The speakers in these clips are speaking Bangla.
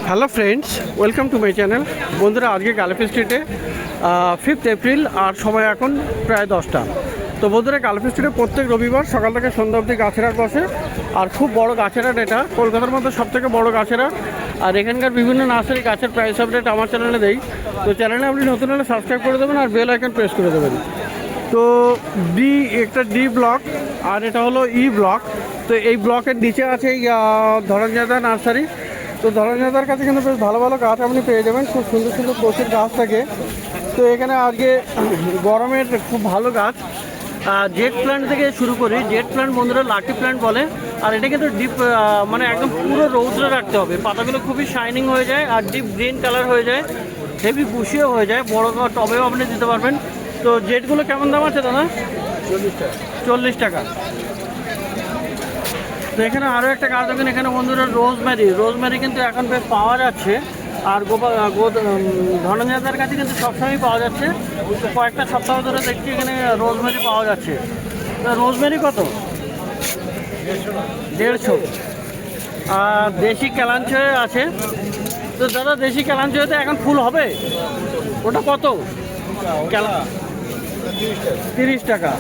Hello friends, welcome to my channel. বন্ধুরা, আজকে গালেফি স্ট্রিটে 5th এপ্রিল আর সময় এখন প্রায় 10টা। তো বন্ধুরা, গালেফি স্ট্রিটে প্রত্যেক রবিবার সকাল থেকে সন্ধ্যা অবধি গাছের হাট বসে। আর খুব বড় গাছের হাট এটা, কলকাতার মধ্যে সবথেকে বড় গাছের হাট। আর এখানকার বিভিন্ন নার্সারি গাছের প্রাইস আপডেট আমার চ্যানেলে দেই। তো চ্যানেলে আপনি নতুন হলে সাবস্ক্রাইব করে দেবেন আর বেল আইকন প্রেস করে দেবেন। তো একটা ডি ব্লক আর এটা হলো ই ব্লক। তো এই ব্লকের নিচে আছে ধরঞ্জাদা নার্সারি। তো ধরঞ্জাদার কাছে কিন্তু বেশ ভালো ভালো গাছ আপনি পেয়ে যাবেন, খুব সুন্দর সুন্দর প্রচুর গাছ থাকে। তো এখানে আজকে গরমের খুব ভালো গাছ, জেট প্ল্যান্ট থেকে শুরু করি। জেট প্ল্যান্ট বন্ধুরা লাকি প্ল্যান্ট বলে। আর এটা কিন্তু ডিপ মানে একদম পুরো রৌদ্রে রাখতে হবে, পাতাগুলো খুবই শাইনিং হয়ে যায় আর ডিপ গ্রিন কালার হয়ে যায়, হেভি বুশিও হয়ে যায়, বড় টবেও আপনি দিতে পারবেন। তো জেটগুলো কেমন দাম আছে দাদা? 40 টাকা। তো এখানে আরও একটা গাছ দেখেন, এখানে বন্ধুরা রোজমেরি কিন্তু এখন বেশ পাওয়া যাচ্ছে। আর ধনঞ্জাদার কাছে কিন্তু সবসময় পাওয়া যাচ্ছে। কয়েকটা সপ্তাহ ধরে দেখছি এখানে রোজমেরি পাওয়া যাচ্ছে। তো রোজমেরি কত? 150। আর দেশি ক্যালাঞ্চয়ে আছে। তো দাদা, দেশি ক্যালাঞ্চয়েতে এখন ফুল হবে, ওটা কত? 30 টাকা।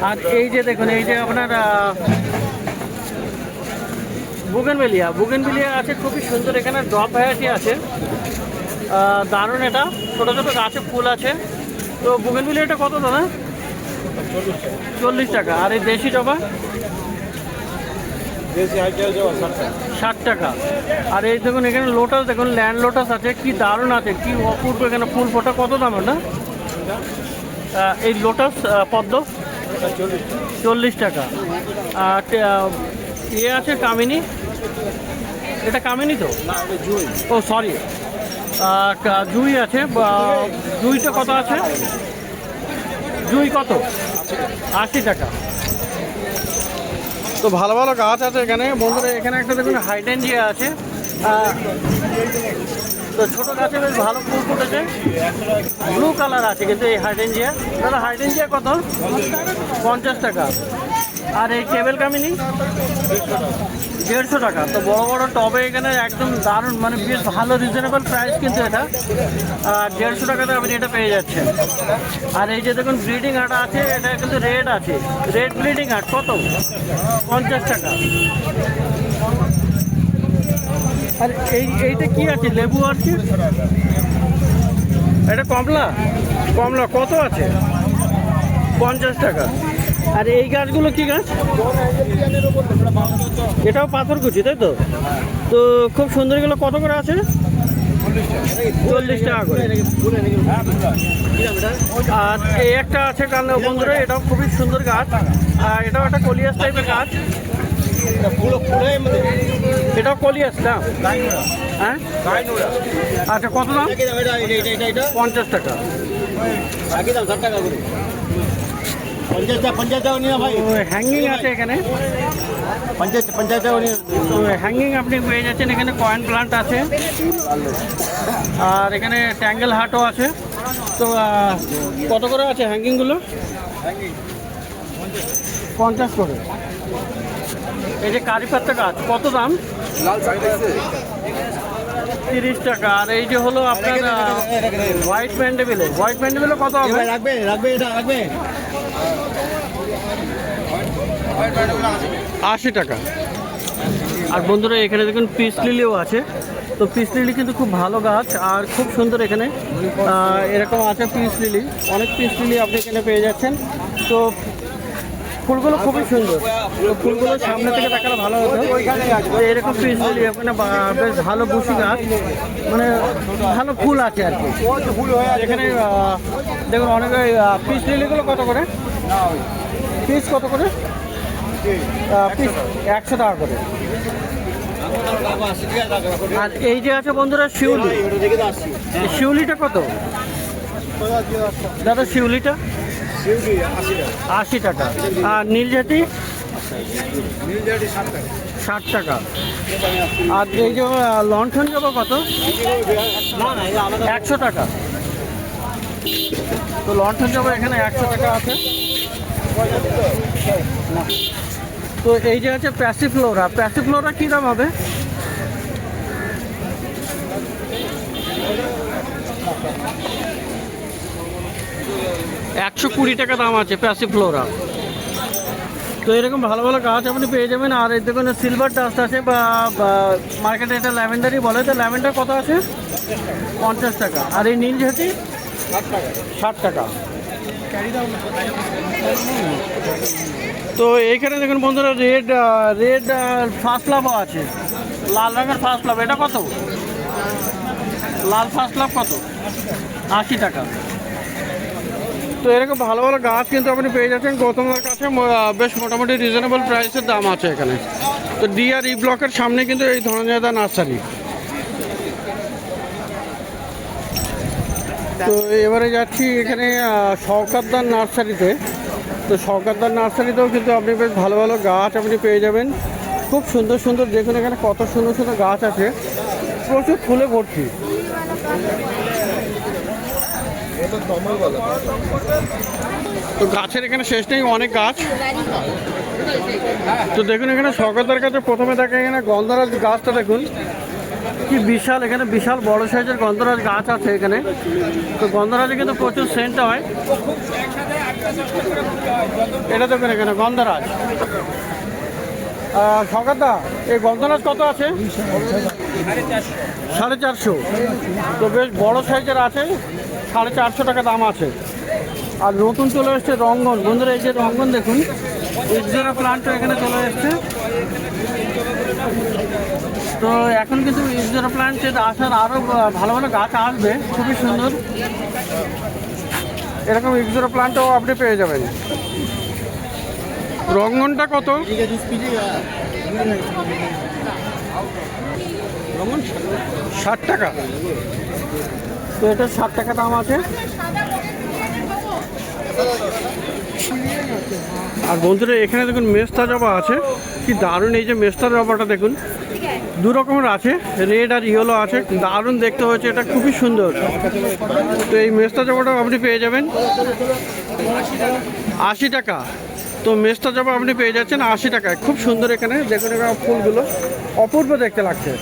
আর এই যে দেখুন, এই যে আপনার বুগেনভেলিয়া আছে, খুবই সুন্দর। এখানে ড্রপ ভ্যারাইটি আছে, দারুণ। এটা ছোটো ছোটো গাছে ফুল আছে। তো বুগেনভেলিয়াটা কত দাদা? 40 টাকা। আর এই দেশি জবা? 60 টাকা। আর এই দেখুন, এখানে লোটাস দেখুন, ল্যান্ড লোটাস আছে, কি দারুণ আছে, কি অপূর্ব। এখানে ফুল ফোটা, কত দাম না? এই লোটাস পদ্ম 40 টাকা। আর আছে কামিনী, এটা কামিনী তো? ও সরি, জুই আছে। জুইটা কত আছে? জুই কত? 80 টাকা। তো ভালো ভালো গাছ আছে এখানে বন্ধুরা। এখানে একটা দেখুন হাইডেনজিয়া আছে। তো ছোটো গাছে বেশ ভালো ফুল ফুটেছে, ব্লু কালার আছে কিন্তু এই হাইডেনজিয়া। দাদা, হাইডেনজিয়া কত? 50 টাকা। আর এই টেবিল কামিনী 150 টাকা। তো বড় বড় টবে এখানে একদম দারুণ, মানে বেশ ভালো রিজনেবল প্রাইস কিন্তু এটা। 150 টাকাতে আপনি এটা পেয়ে যাচ্ছেন। আর এই যে দেখুন ব্লিডিং হার্ট আছে, এটা কিন্তু রেড আছে, রেড ব্লিডিং হার্ট কত? 50 টাকা। আর এইটা কি আছে? লেবু আছে, এটা কমলা কত আছে? 50 টাকা। আর এই গাছগুলো কি গাছ? এটাও পাথরকুচি, তাই তো? তো খুব সুন্দর। এগুলো কত করে আছে? 40 টাকা করে। আর এই একটা আছে কারণ বন্ধুরা, এটাও খুবই সুন্দর গাছ। আর এটাও একটা কলিয়াস টাইপের গাছ। এটাও কলিয়াস না? হ্যাঁ, আচ্ছা। কত দাম? 50 টাকা। হ্যাঙ্গিং আছে এখানে, 50 হ্যাঙ্গিং আপনি পেয়ে যাচ্ছেন। এখানে কয়েন প্লান্ট আছে, আর এখানে ট্যাঙ্গেল হাটও আছে। তো কত করে আছে হ্যাঙ্গিংগুলো? 50 করে। এই যে কারি পাত্তা গাছ, কত দাম? 30 টাকা। আর এই যে হলো আপনার হোয়াইট ম্যান্ডেবিলে কত হবে? রাখবে এটা রাখবে 80 টাকা। আর বন্ধুরা, এখানে দেখুন পিস লিলিও আছে। তো পিস লিলি কিন্তু খুব ভালো গাছ আর খুব সুন্দর। এখানে এরকম আছে পিস লিলি, অনেক পিস লিলি আপনি এখানে পেয়ে যাচ্ছেন। তো ফুলগুলো খুবই সুন্দর। তো ফুলগুলো সামনে থেকে দেখালে ভালো হতো। এরকম পিস লিলি ওখানে বেশ ভালো বুশি গাছ, মানে ভালো ফুল আছে আর কি। এখানে দেখুন অনেক পিস লিলিগুলো কত করে পিস? কত করে পিস? 100 টাকা করে। আর এই যে আছে বন্ধুরা শিউলিটা কত দাদা? শিউলিটা 80 টাকা। আর নীলজাতি 60 টাকা। আর এই যে লণ্ঠন জবা কত? 100 টাকা। তো লণ্ঠন জবা এখানে 100 টাকা আছে। তো এই যে আছে প্যাসিফ্লোরা কী দাম হবে? 120 টাকা দাম আছে প্যাসিফ্লোরা। তো এরকম ভালো ভালো গাছ আপনি পেয়ে যাবেন। আর এই দেখুন সিলভার ডাস্ট আছে বা মার্কেটে এটা ল্যাভেন্ডারই বলে। তো ল্যাভেন্ডার কত আছে? 50 টাকা। আর এই নীল ঝাঁটি 60 টাকা। তো এইখানে দেখুন বন্ধুরা রেড ফার্স্ট লাভও আছে, লাল রঙের ফার্স্ট লাভ। এটা কত? লাল ফার্স্ট লাভ কত? 80 টাকা। তো এরকম ভালো ভালো গাছ কিন্তু আপনি পেয়ে যাচ্ছেন গৌতমদার কাছে। বেশ মোটামুটি রিজনেবল প্রাইসের দাম আছে এখানে। তো DRE ব্লকের সামনে কিন্তু এই ধনঞ্জয়দা নার্সারি। তো এবারে যাচ্ছি এখানে শওকতদার নার্সারিতে। তো শওকতদার নার্সারিতেও কিন্তু আপনি বেশ ভালো ভালো গাছ আপনি পেয়ে যাবেন, খুব সুন্দর সুন্দর। দেখুন এখানে কত সুন্দর সুন্দর গাছ আছে, প্রচুর ফুলে ভর্তি। তো গাছের এখানে শেষ নেই, অনেক গাছ। তো দেখুন এখানে শওকতদার কাছে প্রথমে দেখা এখানে গন্ধরাজ গাছটা দেখুন কি বিশাল, এখানে বিশাল বড় সাইজের গন্ধরাজ গাছ আছে এখানে। তো গন্ধরাজে কিন্তু প্রচুর সেন্ট হয়। এটা দেখুন এখানে গন্ধরাজ। শওকতদা এই গন্ধরাজ কত আছে? 450। তো বেশ বড় সাইজের আছে, 450 টাকা দাম আছে। আর নতুন চলে এসছে রঙ্গন। বন্ধুরা এই যে রঙ্গন দেখুন, এক্সোরা প্লান্টও এখানে চলে এসছে। তো এখন কিন্তু এক্সোরা প্লান্টে আসার আরও ভালো ভালো গাছ আসবে, খুবই সুন্দর। এরকম এক্সোরা প্লান্টও আপনি পেয়ে যাবেন। রঙ্গনটা কত? রঙ্গন 60 টাকা। তো এটা 60 টাকা দাম আছে। আর বন্ধুরা এখানে দেখুন মেস্তা জবা আছে, কি দারুণ। এই যে মেস্তা জবাটা দেখুন, দু রকমের আছে, রেড আর ইয়েলো আছে, দারুণ দেখতে হয়েছে, এটা খুবই সুন্দর। তো এই মেস্তা জবাটাও আপনি পেয়ে যাবেন 80 টাকা। তো মেস্তা জবা আপনি পেয়ে যাচ্ছেন 80 টাকায়, খুব সুন্দর। এখানে দেখুন এখানে ফুলগুলো অপূর্ব দেখতে লাগছে।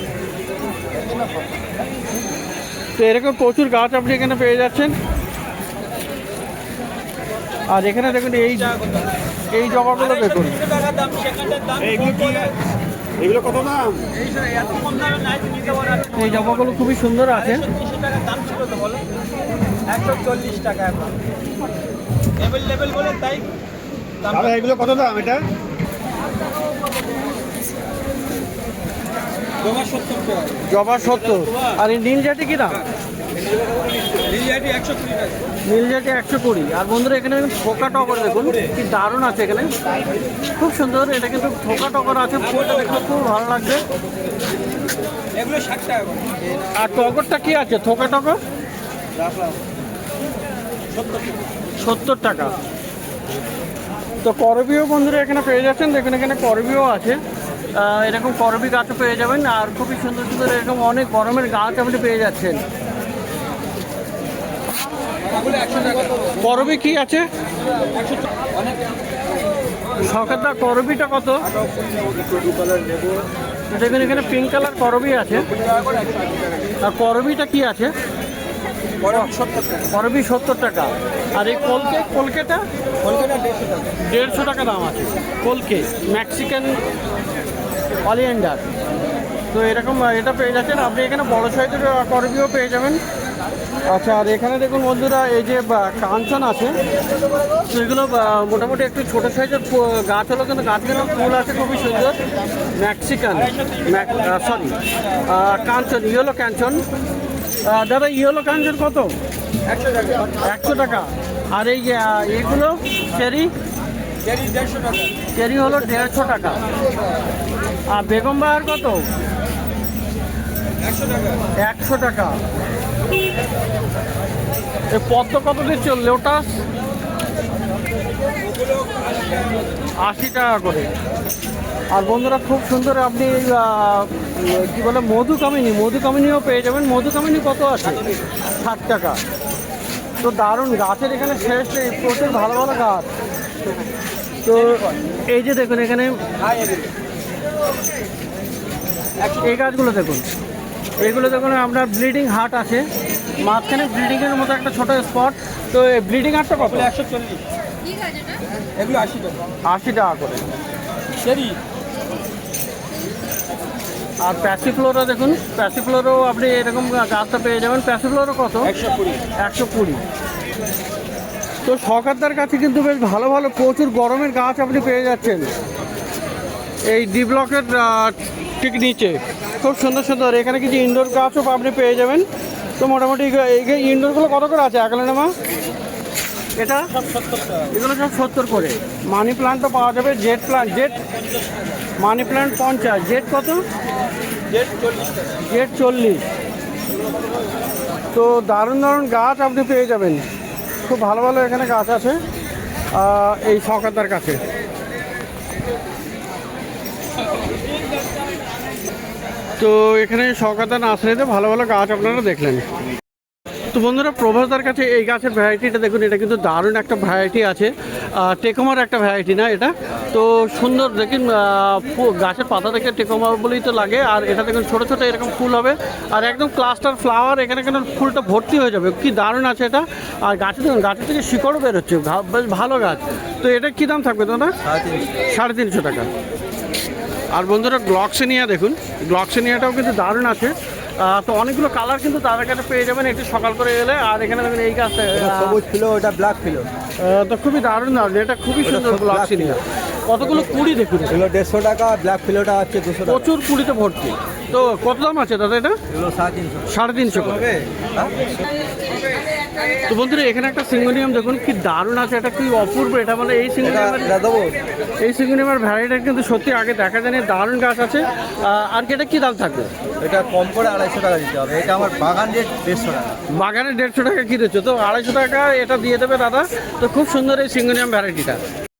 তো এরকম প্রচুর গাছ আপনি এখানে পেয়ে যাচ্ছেন। আর এখানে দেখুন এই জবাগুলো দেখুন, এগুলো কত দাম? এই জবাগুলো খুবই সুন্দর আছে। 140 টাকা এখন অ্যাভেলেবল বলে তাই। দাদা এগুলো কত দাম? এটা জবা 70। আর এই নীল জাতি কি দাম? নীল জাতি 120। আর বন্ধুরা এখানে থোকা টগর দেখুন কি দারুণ আছে, এখানে খুব সুন্দর। এটা কিন্তু থোকা টগর আছে, ফুলটা দেখতে খুব ভালো লাগবে। এগুলো 60 টাকা। আর টগরটা কি আছে? থোকা টগর 70 টাকা। তো করবিও বন্ধুরা এখানে পেয়ে যাচ্ছেন। দেখুন এখানে করবিও আছে, এরকম করবি গাছও পেয়ে যাবেন। আর খুবই সুন্দর সুন্দর এরকম অনেক গরমের গাছ আপনি পেয়ে যাচ্ছেন। করবি কি আছে? শওকতদা করবিটা কত? দেখুন এখানে পিঙ্ক কালার করবি আছে। আর করবিটা কি আছে? করবি 70 টাকা। আর এই কলকেটা 150 টাকা দাম আছে। কলকে মেক্সিকান অলিয়েন্ডার। তো এরকম এটা পেয়ে যাচ্ছেন আপনি এখানে, বড় সাইজের করবিও পেয়ে যাবেন। আচ্ছা, আর এখানে দেখুন বন্ধুরা এই যে কাঞ্চন আছে। তো এগুলো মোটামুটি একটু ছোটো সাইজের গাছ হলো, কিন্তু গাছগুলো ফুল আছে খুবই সুন্দর। মেক্সিকান সরি কাঞ্চন, ইয়েলো কাঞ্চন। দাদা ইয়েলো কাঞ্চন কত? 100 টাকা। আর এই এইগুলো চেরি? চেরি হলো 150 টাকা। আর বেগম বাহার কত? 100 টাকা। এই পদ্ম কত দিচ্ছ? লোটাস 80 টাকা করে। আর বন্ধুরা খুব সুন্দর আপনি কি বলে মধুকামিনীও পেয়ে যাবেন। মধুকামিনী কত আছে? 60 টাকা। তো দারুণ গাছের এখানে শেষ নেই, প্রচুর ভালো ভালো গাছ। তো এই যে দেখুন এখানে এই গাছগুলো দেখুন, এগুলো দেখুন আপনার ব্লিডিং হার্ট আছে, মাঝখানে ব্লিডিংয়ের মতো একটা ছোটো স্পট, তো ব্লিডিং আর্টটা কত? 140, এগুলো 80 টাকা। 80 টাকা করে। চেরি আর প্যাসিফ্লোরা দেখুন, প্যাসিফ্লোরও আপনি এরকম গাছটা পেয়ে যাবেন। প্যাসিফ্লোরও কত? 120। 120। তো সরকারদার কাছে কিন্তু বেশ ভালো ভালো প্রচুর গরমের গাছ আপনি পেয়ে যাচ্ছেন এই ডি ব্লকের ঠিক নিচে। খুব সুন্দর সুন্দর এখানে কিছু ইনডোর গাছও আপনি পেয়ে যাবেন। তো মোটামুটি এই ইনডোরগুলো কত করে আছে একলেনামা? এটা সব 70 টাকা। এগুলো সব 70 করে। মানি প্লান্টও পাওয়া যাবে, jet plant, jet money plant 50, jet কত? জেট 40 টাকা। জেট 40। তো দারুণ দারুণ গাছ আপনি পেয়ে যাবেন, খুব ভালো ভালো এখানে গাছ আছে এই সরকারদার কাছে। তো এখানে সরকারদার নার্সারিতে ভালো ভালো গাছ আপনারা দেখলেন। তো বন্ধুরা, প্রভাসদার কাছে এই গাছের ভ্যারাইটিটা দেখুন, এটা কিন্তু দারুণ একটা ভ্যারাইটি আছে, টেকোমার একটা ভ্যারাইটি না এটা। তো সুন্দর দেখুন, গাছের পাতা থেকে টেকোমা বলেই তো লাগে। আর এটা দেখুন ছোটো ছোটো এরকম ফুল হবে, আর একদম ক্লাস্টার ফ্লাওয়ার, এখানে কেন ফুলটা ভর্তি হয়ে যাবে, কি দারুণ আছে এটা। আর গাছে দেখুন, গাছের থেকে শিকড়ও বেরোচ্ছে, বেশ ভালো গাছ। তো এটা কী দাম থাকবে দাদা? 350 টাকা। আর বন্ধুরা, গ্লক্সিনিয়া দেখুন, গ্লক্সিনিয়াটাও কিন্তু দারুণ আছে। তো অনেকগুলো কালার কিন্তু তাদের কাছে পেয়ে যাবেন একটু সকাল করে এলে। আর এখানে দেখুন এই গাছটা সবুজ ফিলো, ওটা ব্ল্যাক ফিলো। তো খুবই দারুণ দারুণ, এটা খুবই সুন্দর গ্লক্সিনিয়া। কতগুলো কুড়ি দেখুন, এগুলো 150 টাকা, ব্ল্যাক ফিলোটা আছে 200 টাকা। প্রচুর কুড়িতে ভর্তি। তো কত দাম আছে দাদা এটা? এগুলো 350। 350 করে। তো বন্ধুরা, এখানে একটা সিঙ্গোনিয়াম দেখুন, কি দারুণ আছে, এটা কি অপূর্ব। এটা মানে এই সিঙ্গোনিয়ামের দেবো। এই সিঙ্গোনিয়ামের ভ্যারাইটি কিন্তু সত্যি আগে দেখা যায়নি, দারুণ গাছ আছে। আর কি এটা কী দাম থাকবে? এটা কম করে 250 টাকা দিতে হবে। এটা আমার বাগান রেট 150 টাকা। বাগানে 150 টাকা কিনেছো, তো 250 টাকা এটা দিয়ে দেবে দাদা। তো খুব সুন্দর এই সিঙ্গোনিয়াম ভ্যারাইটিটা।